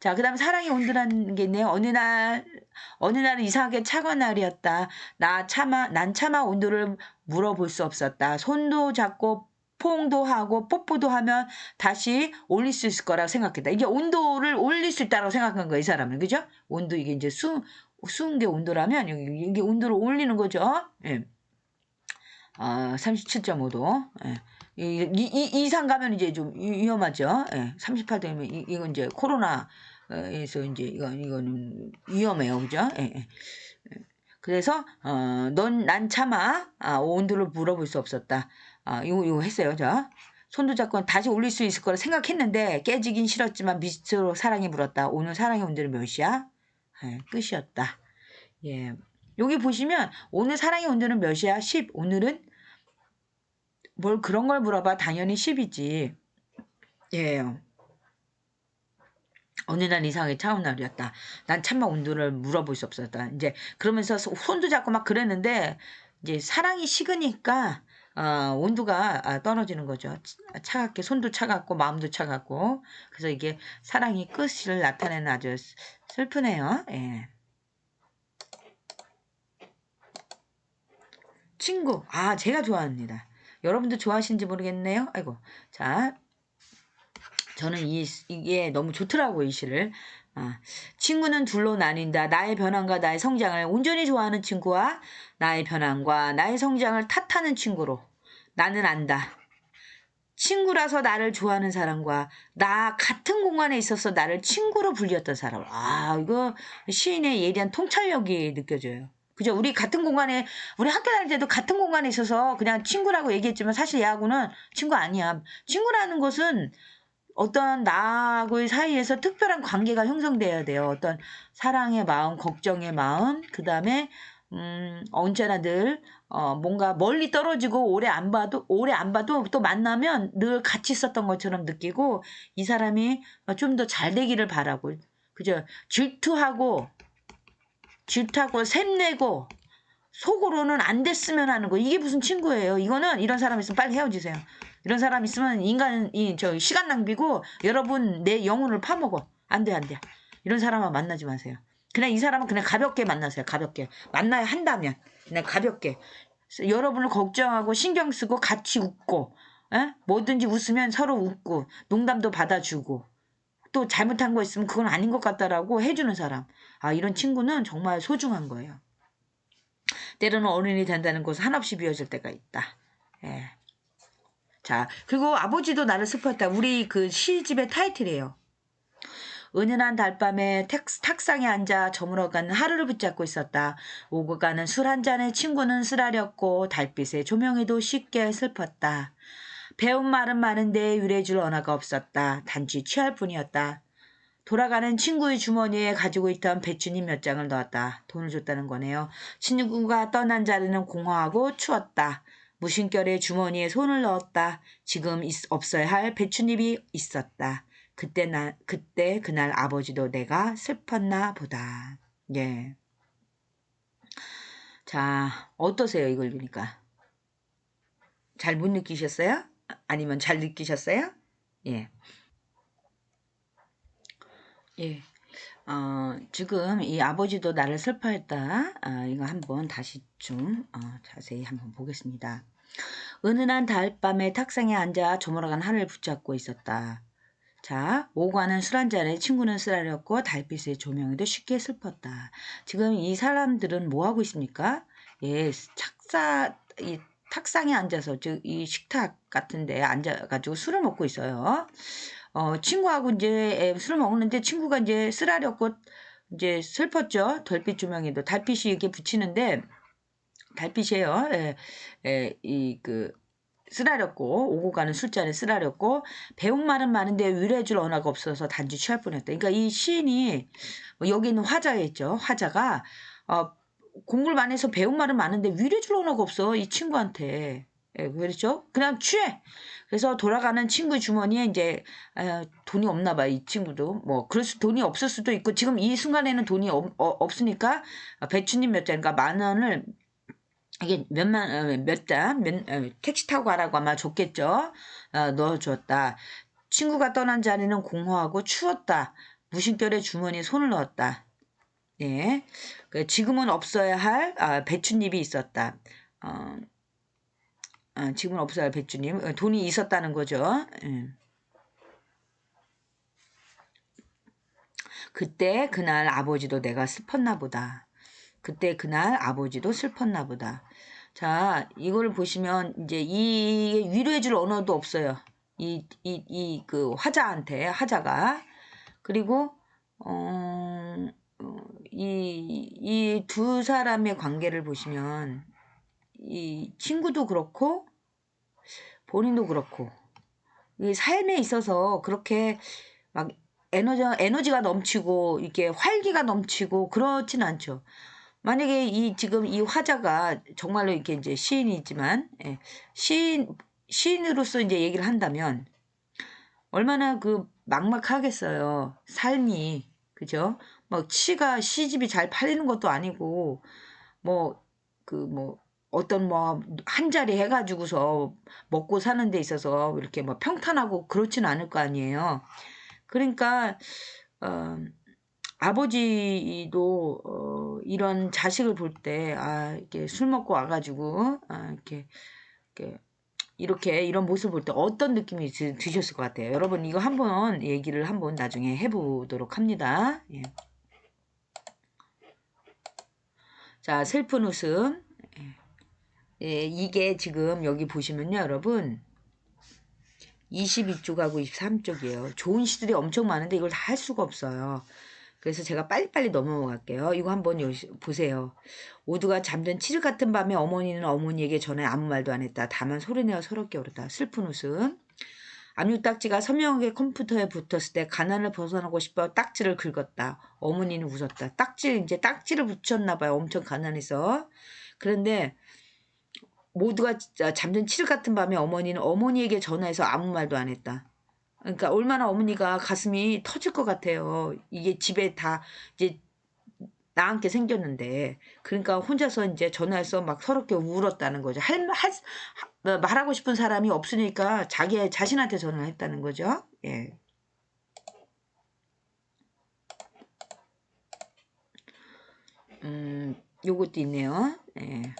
자, 그다음 사랑의 온도라는 게 있네요. 어느 날은 이상하게 차가운 날이었다. 난 차마 온도를 물어볼 수 없었다. 손도 잡고 포옹도 하고 뽀뽀도 하면 다시 올릴 수 있을 거라고 생각했다. 이게 온도를 올릴 수 있다고 생각한 거예요, 이 사람은. 그죠? 온도 이게 이제 수은 게 온도라면 이게 온도를 올리는 거죠. 예. 37.5도. 예. 이상 가면 이제 좀 위험하죠. 예. 38도면 이건 이제 코로나에서 이제 이거는 위험해요. 그죠? 예. 예. 그래서 난 차마 온도를 물어볼 수 없었다. 이거 했어요. 자. 손도 잡고 다시 올릴 수 있을 거라 생각했는데 깨지긴 싫었지만 미스트로 사랑이 물었다. 오늘 사랑의 온도는 몇이야? 예, 끝이었다. 예. 여기 보시면 오늘 사랑의 온도는 몇이야? 10. 오늘은 뭘 그런 걸 물어봐. 당연히 10이지. 예. 어느 날 이상하게 차운 날이었다. 난 참마 온도를 물어볼 수 없었다. 이제 그러면서 손도 잡고 막 그랬는데 이제 사랑이 식으니까 온도가 떨어지는 거죠. 차갑게 손도 차갑고 마음도 차갑고 그래서 이게 사랑이 끝을 나타내는 아주 슬프네요. 예. 친구. 제가 좋아합니다. 여러분도 좋아하시는지 모르겠네요. 아이고. 자, 저는 이게 너무 좋더라고요, 이 시를. 친구는 둘로 나뉜다. 나의 변함과 나의 성장을 온전히 좋아하는 친구와 나의 변함과 나의 성장을 탓하는 친구로 나는 안다. 친구라서 나를 좋아하는 사람과 나 같은 공간에 있어서 나를 친구로 불렸던 사람. 이거 시인의 예리한 통찰력이 느껴져요. 그죠? 우리 같은 공간에, 우리 학교 다닐 때도 같은 공간에 있어서 그냥 친구라고 얘기했지만 사실 얘하고는 친구 아니야. 친구라는 것은 어떤 나하고의 사이에서 특별한 관계가 형성돼야 돼요. 어떤 사랑의 마음, 걱정의 마음, 그 다음에 언제나 늘 뭔가 멀리 떨어지고 오래 안 봐도 또 만나면 늘 같이 있었던 것처럼 느끼고 이 사람이 좀 더 잘 되기를 바라고, 그죠? 질투하고 샘내고 속으로는 안 됐으면 하는 거, 이게 무슨 친구예요? 이거는 이런 사람 있으면 빨리 헤어지세요. 이런 사람 있으면 시간 낭비고 여러분 내 영혼을 파먹어. 안 돼. 이런 사람은 만나지 마세요. 그냥 이 사람은 그냥 가볍게 만나세요. 가볍게. 만나야 한다면 그냥 가볍게. 여러분을 걱정하고 신경 쓰고 같이 웃고, 뭐든지 웃으면 서로 웃고 농담도 받아주고 또 잘못한 거 있으면 그건 아닌 것 같다라고 해주는 사람. 이런 친구는 정말 소중한 거예요. 때로는 어른이 된다는 곳은 한없이 비워질 때가 있다. 예. 자, 그리고 아버지도 나를 슬펐다. 우리 그 시집의 타이틀이에요. 은은한 달밤에 탁상에 앉아 저물어가는 하루를 붙잡고 있었다. 오고 가는 술 한 잔에 친구는 쓰라렸고 달빛의 조명에도 쉽게 슬펐다. 배운 말은 많은데 유래줄 언어가 없었다. 단지 취할 뿐이었다. 돌아가는 친구의 주머니에 가지고 있던 배추잎 몇 장을 넣었다. 돈을 줬다는 거네요. 친구가 떠난 자리는 공허하고 추웠다. 무심결에 주머니에 손을 넣었다. 지금 없어야 할 배추잎이 있었다. 그때 그날 아버지도 내가 슬펐나 보다. 예. 자, 어떠세요, 이걸 보니까? 잘 못 느끼셨어요? 아니면 잘 느끼셨어요? 예. 예. 지금 이 아버지도 나를 슬퍼했다. 이거 한번 다시 좀 자세히 한번 보겠습니다. 은은한 달밤에 탁상에 앉아 조물어간 하늘을 붙잡고 있었다. 자, 오가는 술 한 잔에 친구는 쓰라렸고 달빛의 조명에도 쉽게 슬펐다. 지금 이 사람들은 뭐 하고 있습니까? 예, 이 탁상에 앉아서 이 식탁 같은데 앉아가지고 술을 먹고 있어요. 친구하고 이제 술을 먹는데 친구가 이제 쓰라렸고 이제 슬펐죠. 별빛 조명에도 달빛이 이렇게 붙이는데 달빛이에요. 쓰라렸고 오고 가는 술잔에 쓰라렸고 배운 말은 많은데 위로해줄 언어가 없어서 단지 취할 뻔했다. 그러니까 이 시인이 여기 있는 화자였죠. 화자가 공부를 많이 해서 배운 말은 많은데 위로해줄 언어가 없어 이 친구한테. 그렇죠? 그냥 취해. 그래서 돌아가는 친구 주머니에 이제 돈이 없나 봐. 이 친구도 뭐 그럴 수 돈이 없을 수도 있고 지금 이 순간에는 돈이 없으니까 배추님 몇 잔, 그러니까 10,000원을 이게 택시 타고 가라고 아마 줬겠죠. 넣어줬다. 친구가 떠난 자리는 공허하고 추웠다. 무심결에 주머니에 손을 넣었다. 예. 지금은 없어야 할 배춧잎이 있었다. 지금은 없어야 할 배춧잎. 돈이 있었다는 거죠. 예. 그때 그날 아버지도 내가 슬펐나 보다. 그때 그날 아버지도 슬펐나 보다. 자, 이거를 보시면 이제 이 위로해줄 언어도 없어요. 그 화자가. 그리고 이 두 사람의 관계를 보시면 이 친구도 그렇고 본인도 그렇고 이 삶에 있어서 그렇게 막 에너지가 넘치고 이렇게 활기가 넘치고 그렇진 않죠. 만약에 지금 이 화자가 정말로 이렇게 이제 시인이지만 시인으로서 이제 얘기를 한다면 얼마나 막막하겠어요. 삶이. 그죠? 뭐 시집이 잘 팔리는 것도 아니고 어떤 한 자리 해가지고서 먹고 사는 데 있어서 이렇게 평탄하고 그렇진 않을 거 아니에요. 그러니까 아버지도 이런 자식을 볼 때 이렇게 술 먹고 와가지고 이렇게 이런 모습을 볼 때 어떤 느낌이 드셨을 것 같아요. 여러분 이거 한번 얘기를 한번 나중에 해보도록 합니다. 예. 자, 슬픈 웃음. 예, 이게 지금 여기 보시면요, 여러분 22쪽하고 23쪽이에요. 좋은 시들이 엄청 많은데 이걸 다 할 수가 없어요. 그래서 제가 빨리빨리 넘어갈게요. 이거 한번 보세요. 모두가 잠든 칠흑 같은 밤에 어머니는 어머니에게 전해 아무 말도 안 했다. 다만 소리내어 서럽게 울었다. 슬픈 웃음. 압류딱지가 선명하게 컴퓨터에 붙었을 때 가난을 벗어나고 싶어 딱지를 긁었다. 어머니는 웃었다. 이제 딱지를 붙였나 봐요. 엄청 가난해서. 그런데 모두가 잠든 칠흑 같은 밤에 어머니는 어머니에게 전화해서 아무 말도 안 했다. 그러니까 얼마나 어머니가 가슴이 터질 것 같아요. 이게 집에 다 이제 나앉게 생겼는데 그러니까 혼자서 이제 전화해서 막 서럽게 울었다는 거죠. 말하고 싶은 사람이 없으니까 자기 자신한테 전화를 했다는 거죠. 예. 요것도 있네요. 예.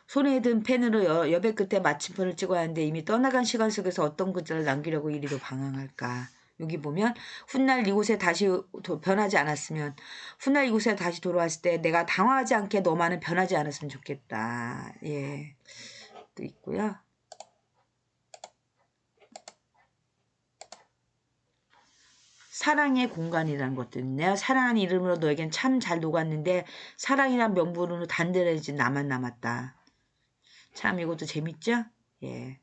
손에 든 펜으로 여백 끝에 마침표를 찍어야 하는데 이미 떠나간 시간 속에서 어떤 글자를 남기려고 이리로 방황할까. 여기 보면 훗날 이곳에 다시 변하지 않았으면 훗날 이곳에 다시 돌아왔을 때 내가 당황하지 않게 너만은 변하지 않았으면 좋겠다. 예, 또 있고요. 사랑의 공간이라는 것들. 내가 사랑하는 이름으로 너에겐 참 잘 녹았는데 사랑이란 명분으로 단단해진 나만 남았다. 참 이것도 재밌죠? 예.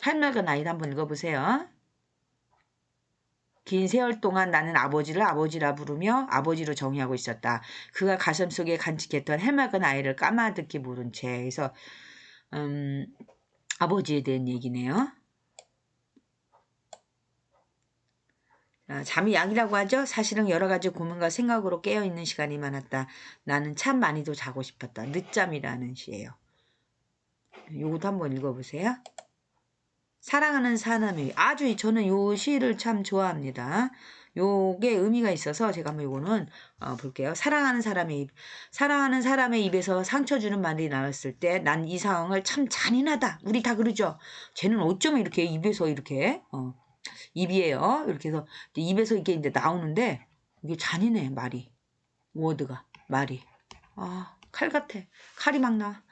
할말과 나이도 한번 읽어보세요. 긴 세월 동안 나는 아버지를 아버지라 부르며 아버지로 정의하고 있었다. 그가 가슴속에 간직했던 해맑은 아이를 까마득히 모른 채. 그래서 아버지에 대한 얘기네요. 잠이 약이라고 하죠. 사실은 여러 가지 고민과 생각으로 깨어있는 시간이 많았다. 나는 참 많이도 자고 싶었다. 늦잠이라는 시예요. 요것도 한번 읽어보세요. 사랑하는 사람이 저는 요 시를 참 좋아합니다. 요게 의미가 있어서 제가 한번 요거는 볼게요. 사랑하는 사람의 입에서 상처 주는 말이 나왔을 때 난 이 상황을 참 잔인하다. 우리 다 그러죠. 쟤는 어쩌면 이렇게 입에서 이렇게 입이에요. 이렇게 해서 입에서 이게 이제 나오는데 이게 잔인해 말이 워드가 말이 칼 같아. 칼이 막 나와.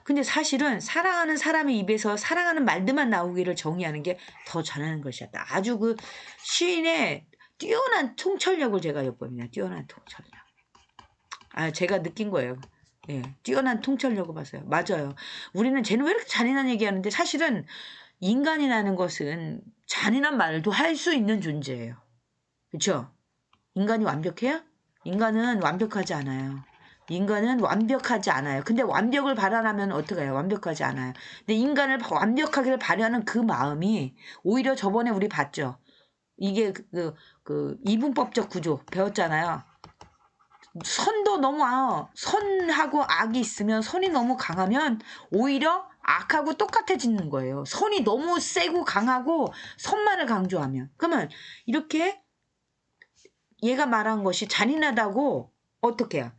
근데 사실은 사랑하는 사람의 입에서 사랑하는 말들만 나오기를 정의하는 게 더 잘하는 것이었다. 아주 시인의 뛰어난 통찰력을 제가 엿봅니다. 뛰어난 통찰력. 제가 느낀 거예요. 예, 뛰어난 통찰력을 봤어요. 맞아요. 우리는 쟤는 왜 이렇게 잔인한 얘기하는데 사실은 인간이라는 것은 잔인한 말도 할 수 있는 존재예요. 그렇죠? 인간이 완벽해요? 인간은 완벽하지 않아요. 인간은 완벽하지 않아요. 근데 완벽을 바라면 어떡해요? 완벽하지 않아요. 근데 인간을 완벽하기를 바라는 그 마음이 오히려 저번에 우리 봤죠. 이게 그 이분법적 구조 배웠잖아요. 선도 너무 선하고 악이 있으면 선이 너무 강하면 오히려 악하고 똑같아지는 거예요. 선이 너무 세고 강하고 선만을 강조하면. 그러면 이렇게 얘가 말한 것이 잔인하다고 어떻게 해요?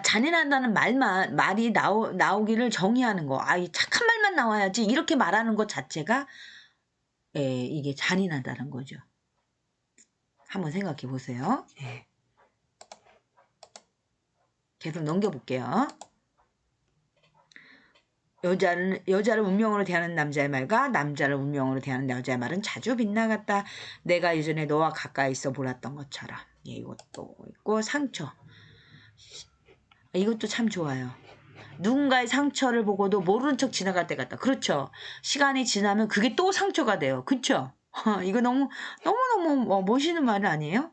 잔인하다는 말이 나오기를 정의하는 거. 이 착한 말만 나와야지 이렇게 말하는 것 자체가 이게 잔인하다는 거죠. 한번 생각해 보세요. 예. 계속 넘겨볼게요. 여자를 운명으로 대하는 남자의 말과 남자를 운명으로 대하는 여자의 말은 자주 빗나갔다. 내가 예전에 너와 가까이 있어 몰았던 것처럼. 예, 이것도 있고 상처. 이것도 참 좋아요. 누군가의 상처를 보고도 모르는 척 지나갈 때 같다. 그렇죠. 시간이 지나면 그게 또 상처가 돼요. 그렇죠. 이거 너무너무 멋있는 말 아니에요?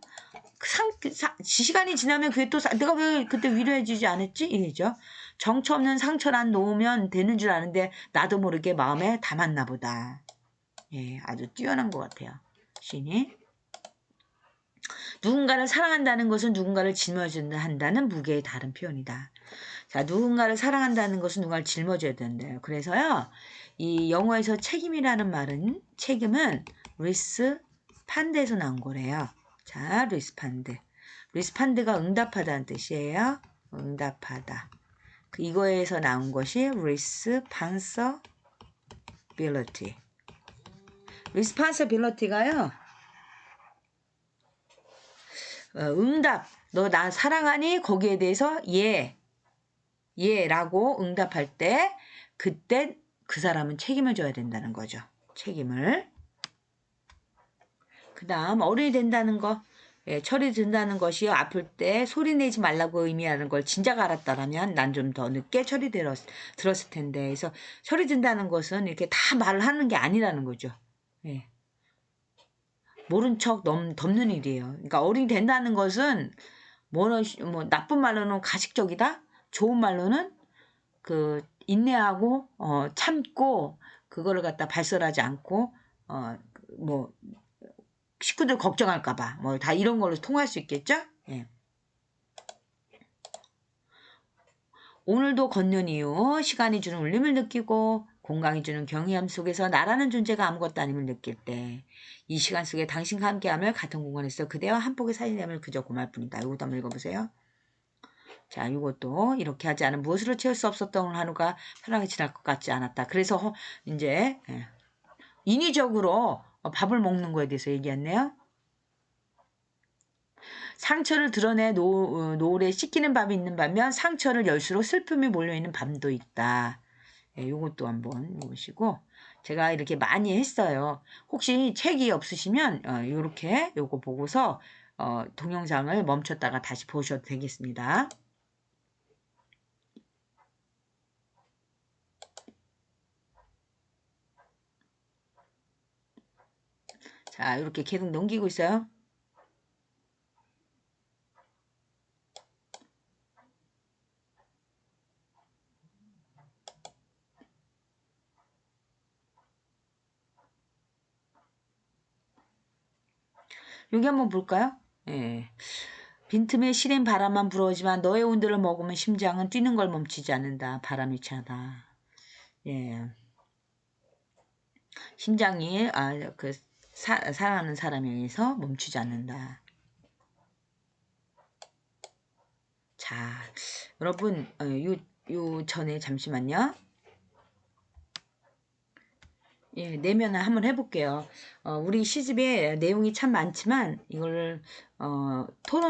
시간이 지나면 그게 또 내가 왜 그때 위로해주지 않았지? 이죠. 정처 없는 상처란 놓으면 되는 줄 아는데 나도 모르게 마음에 담았나 보다. 예, 아주 뛰어난 것 같아요. 시인이. 누군가를 사랑한다는 것은 누군가를 짊어진다 한다는 무게의 다른 표현이다. 자, 누군가를 사랑한다는 것은 누군가를 짊어져야 된대요. 그래서요, 이 영어에서 책임이라는 말은, 책임은 리스판드에서 나온 거래요. 자, 리스판드. 리스판드가 응답하다는 뜻이에요. 응답하다. 이거에서 나온 것이 responsibility. responsibility가요. 응답. 너 나 사랑하니? 거기에 대해서 예라고 응답할 때 그때 그 사람은 책임을 져야 된다는 거죠. 책임을. 그 다음 어른이 된다는 거. 철이 든다는 것이 아플 때 소리 내지 말라고 의미하는 걸 진작 알았다라면 난 좀 더 늦게 철이 들었을 텐데. 그래서 철이 든다는 것은 이렇게 다 말을 하는 게 아니라는 거죠. 예. 모른 척 덮는 일이에요. 그러니까 어른이 된다는 것은 뭐 나쁜 말로는 가식적이다. 좋은 말로는 인내하고 참고 그거를 갖다 발설하지 않고 뭐 식구들 걱정할까봐 뭐 다 이런 걸로 통할 수 있겠죠? 예. 오늘도 걷는 이유 시간이 주는 울림을 느끼고 공강이 주는 경외함 속에서 나라는 존재가 아무것도 아님을 느낄 때 이 시간 속에 당신과 함께함을 같은 공간에서 그대와 한 폭의 사이됨을 그저 고말 뿐이다. 이것도 한번 읽어보세요. 자, 이것도 이렇게 하지 않은 무엇으로 채울 수 없었던 오늘 하루가 편하게 지날 것 같지 않았다. 그래서 이제 인위적으로 밥을 먹는 거에 대해서 얘기했네요. 상처를 드러내 노을에 씻기는 밤이 있는 반면 상처를 열수록 슬픔이 몰려있는 밤도 있다. 요것도 한번 보시고 제가 이렇게 많이 했어요. 혹시 책이 없으시면 요렇게 요거 보고서 동영상을 멈췄다가 다시 보셔도 되겠습니다. 자, 이렇게 계속 넘기고 있어요. 여기 한번 볼까요? 예. 빈틈에 시린 바람만 불어오지만 너의 온도를 머금은 심장은 뛰는 걸 멈추지 않는다. 바람이 차다. 예. 심장이 사랑하는 사람에 의해서 멈추지 않는다. 자, 여러분 요 전에 잠시만요. 예, 내면을 한번 해볼게요. 우리 시집에 내용이 참 많지만 이걸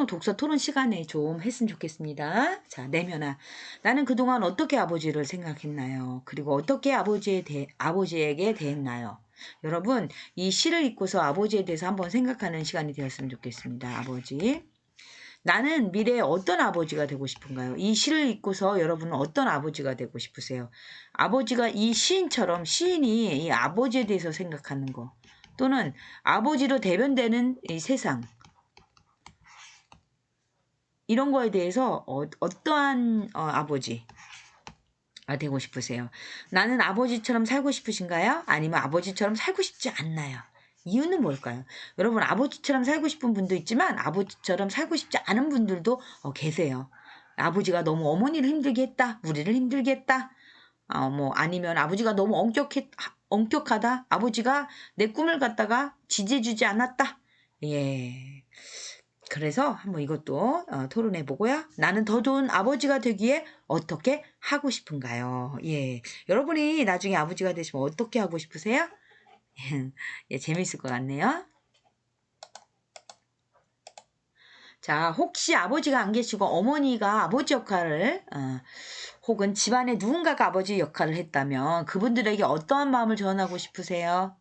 독서 토론 시간에 좀 했으면 좋겠습니다. 자, 내면아. 나는 그동안 어떻게 아버지를 생각했나요? 그리고 어떻게 아버지에게 대했나요? 여러분 이 시를 읽고서 아버지에 대해서 한번 생각하는 시간이 되었으면 좋겠습니다. 아버지. 나는 미래에 어떤 아버지가 되고 싶은가요? 이 시를 읽고서 여러분은 어떤 아버지가 되고 싶으세요? 아버지가 이 시인처럼 시인이 이 아버지에 대해서 생각하는 거 또는 아버지로 대변되는 이 세상 이런 거에 대해서 어떠한 아버지가 되고 싶으세요? 나는 아버지처럼 살고 싶으신가요? 아니면 아버지처럼 살고 싶지 않나요? 이유는 뭘까요? 여러분 아버지처럼 살고 싶은 분도 있지만 아버지처럼 살고 싶지 않은 분들도 계세요. 아버지가 너무 어머니를 힘들게 했다. 우리를 힘들게 했다. 뭐 아니면 아버지가 너무 엄격하다. 아버지가 내 꿈을 갖다가 지지해주지 않았다. 예. 그래서 한번 이것도 토론해 보고요. 나는 더 좋은 아버지가 되기에 어떻게 하고 싶은가요? 예. 여러분이 나중에 아버지가 되시면 어떻게 하고 싶으세요? 예, 재밌을 것 같네요. 자, 혹시 아버지가 안 계시고 어머니가 아버지 역할을 혹은 집안에 누군가가 아버지 역할을 했다면 그분들에게 어떠한 마음을 전하고 싶으세요?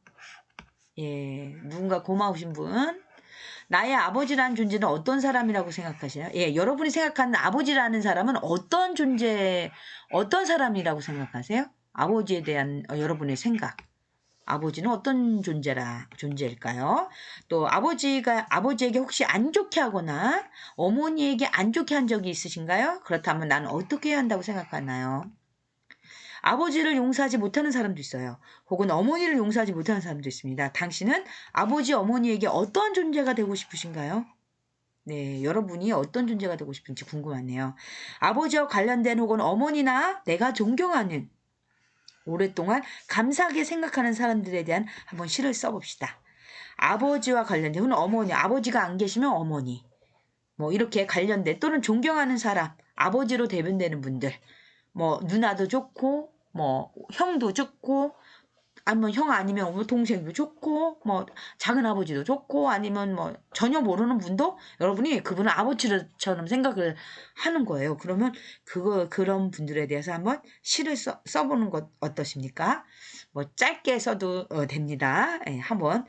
예, 누군가 고마우신 분. 나의 아버지라는 존재는 어떤 사람이라고 생각하시나요? 예, 여러분이 생각하는 아버지라는 사람은 어떤 존재, 어떤 사람이라고 생각하세요? 아버지에 대한 여러분의 생각. 아버지는 어떤 존재일까요? 또 아버지에게 혹시 안 좋게 하거나 어머니에게 안 좋게 한 적이 있으신가요? 그렇다면 나는 어떻게 해야 한다고 생각하나요? 아버지를 용서하지 못하는 사람도 있어요. 혹은 어머니를 용서하지 못하는 사람도 있습니다. 당신은 아버지, 어머니에게 어떤 존재가 되고 싶으신가요? 네, 여러분이 어떤 존재가 되고 싶은지 궁금하네요. 아버지와 관련된 혹은 어머니나 내가 존경하는 오랫동안 감사하게 생각하는 사람들에 대한 한번 시를 써봅시다. 아버지와 관련된 혹은 어머니, 아버지가 안 계시면 어머니, 뭐 이렇게 관련된 또는 존경하는 사람, 아버지로 대변되는 분들, 뭐 누나도 좋고, 뭐 형도 좋고, 아니면 형 아니면 뭐 동생도 좋고, 뭐 작은 아버지도 좋고, 아니면 뭐 전혀 모르는 분도 여러분이 그분을 아버지처럼 생각을 하는 거예요. 그러면 그런 분들에 대해서 한번 시를 써보는 것 어떠십니까? 뭐 짧게 써도 됩니다. 예, 한번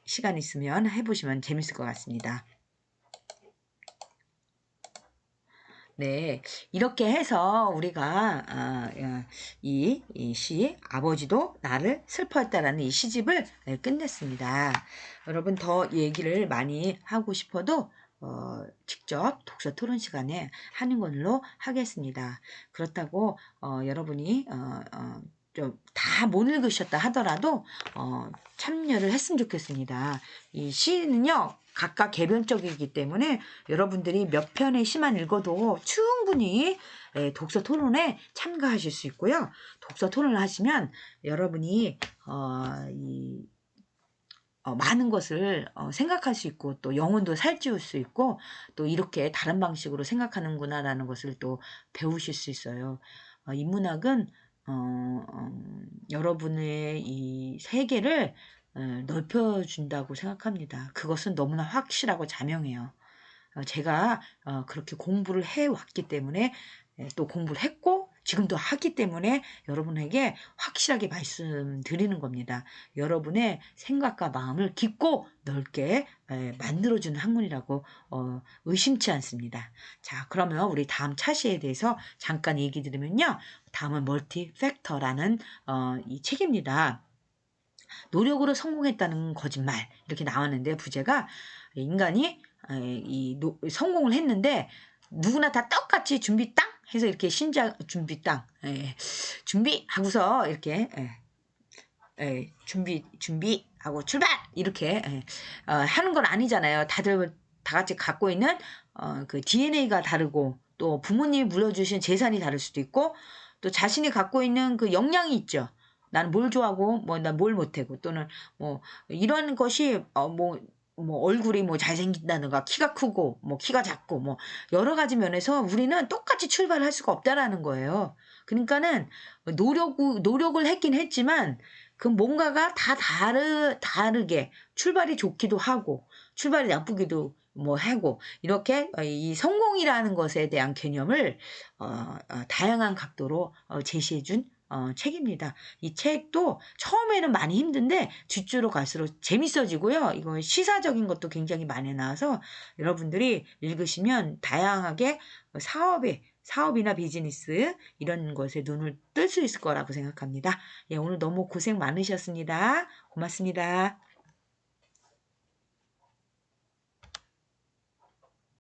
시간 있으면 해보시면 재밌을 것 같습니다. 네, 이렇게 해서 우리가 이 시 아버지도 나를 슬퍼했다라는 이 시집을 끝냈습니다. 여러분 더 얘기를 많이 하고 싶어도 직접 독서 토론 시간에 하는 걸로 하겠습니다. 그렇다고 여러분이 좀 다 못 읽으셨다 하더라도 참여를 했으면 좋겠습니다. 이 시는요 각각 개별적이기 때문에 여러분들이 몇 편의 시만 읽어도 충분히 독서 토론에 참가하실 수 있고요. 독서 토론을 하시면 여러분이 많은 것을 생각할 수 있고 또 영혼도 살찌울 수 있고 또 이렇게 다른 방식으로 생각하는구나라는 것을 또 배우실 수 있어요. 인문학은 여러분의 이 세계를 넓혀준다고 생각합니다. 그것은 너무나 확실하고 자명해요. 제가 그렇게 공부를 해왔기 때문에 또 공부를 했고 지금도 하기 때문에 여러분에게 확실하게 말씀드리는 겁니다. 여러분의 생각과 마음을 깊고 넓게 만들어주는 학문이라고 의심치 않습니다. 자, 그러면 우리 다음 차시에 대해서 잠깐 얘기 드리면요. 다음은 멀티 팩터라는 이 책입니다. 노력으로 성공했다는 거짓말 이렇게 나왔는데 부제가 인간이 성공을 했는데 누구나 다 똑같이 준비 땅 해서 이렇게 신작 준비 땅 준비 하고서 이렇게 준비 하고 출발 이렇게 하는 건 아니잖아요. 다들 다 같이 갖고 있는 그 DNA가 다르고 또 부모님이 물려주신 재산이 다를 수도 있고 또 자신이 갖고 있는 그 역량이 있죠. 나는 뭘 좋아하고 뭐 난 뭘 못하고 또는 뭐 이런 것이 뭐 얼굴이 뭐 잘생긴다든가 키가 크고 뭐 키가 작고 뭐 여러 가지 면에서 우리는 똑같이 출발할 수가 없다라는 거예요. 그러니까는 노력을 했긴 했지만 그 뭔가가 다 다르게 출발이 좋기도 하고 출발이 나쁘기도 뭐 하고 이렇게 이 성공이라는 것에 대한 개념을 다양한 각도로 제시해준 책입니다. 이 책도 처음에는 많이 힘든데 뒷줄로 갈수록 재밌어지고요. 이거 시사적인 것도 굉장히 많이 나와서 여러분들이 읽으시면 다양하게 사업이나 비즈니스 이런 것에 눈을 뜰 수 있을 거라고 생각합니다. 예, 오늘 너무 고생 많으셨습니다. 고맙습니다.